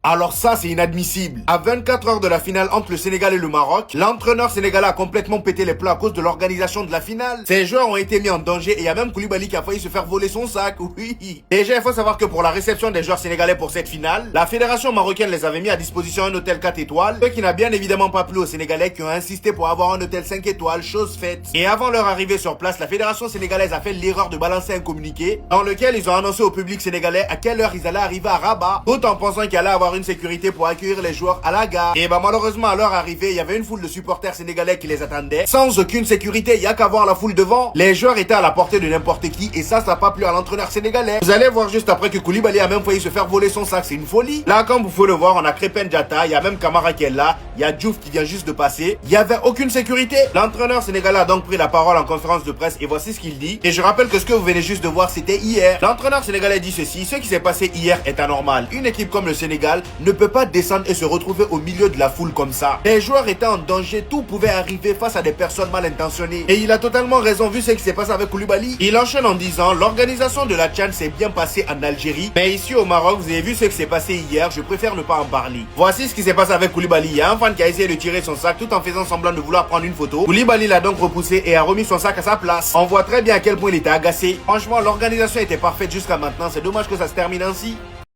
Alors ça, c'est inadmissible. À 24 heures de la finale entre le Sénégal et le Maroc, l'entraîneur sénégalais a complètement pété les plombs à cause de l'organisation de la finale. Ces joueurs ont été mis en danger et il y a même Koulibaly qui a failli se faire voler son sac, oui. Déjà, il faut savoir que pour la réception des joueurs sénégalais pour cette finale, la fédération marocaine les avait mis à disposition un hôtel 4 étoiles, ce qui n'a bien évidemment pas plu aux Sénégalais qui ont insisté pour avoir un hôtel 5 étoiles, chose faite. Et avant leur arrivée sur place, la fédération sénégalaise a fait l'erreur de balancer un communiqué dans lequel ils ont annoncé au public sénégalais à quelle heure ils allaient arriver à Rabat, tout en pensant qu'il allait avoir une sécurité pour accueillir les joueurs à la gare. Et malheureusement à leur arrivée, il y avait une foule de supporters sénégalais qui les attendaient, sans aucune sécurité, il y a qu'à voir la foule devant. Les joueurs étaient à la portée de n'importe qui et ça n'a pas plu à l'entraîneur sénégalais. Vous allez voir juste après que Koulibaly a même failli se faire voler son sac, c'est une folie. Là, comme vous pouvez le voir, on a Crépin Diatta, il y a même Camara qui est là, il y a Diouf qui vient juste de passer. Il y avait aucune sécurité. L'entraîneur sénégalais a donc pris la parole en conférence de presse et voici ce qu'il dit. Et je rappelle que ce que vous venez juste de voir, c'était hier. L'entraîneur sénégalais dit ceci: ce qui s'est passé hier est anormal. Une équipe comme le Sénégal ne peut pas descendre et se retrouver au milieu de la foule comme ça. Les joueurs étaient en danger, tout pouvait arriver face à des personnes mal intentionnées. Et il a totalement raison vu ce qui s'est passé avec Koulibaly. Il enchaîne en disant: l'organisation de la CHAN s'est bien passée en Algérie, mais ici au Maroc, vous avez vu ce qui s'est passé hier, je préfère ne pas en parler. Voici ce qui s'est passé avec Koulibaly. Il y a un fan qui a essayé de tirer son sac tout en faisant semblant de vouloir prendre une photo. Koulibaly l'a donc repoussé et a remis son sac à sa place. On voit très bien à quel point il était agacé. Franchement, l'organisation était parfaite jusqu'à maintenant, c'est dommage que ça se termine ainsi.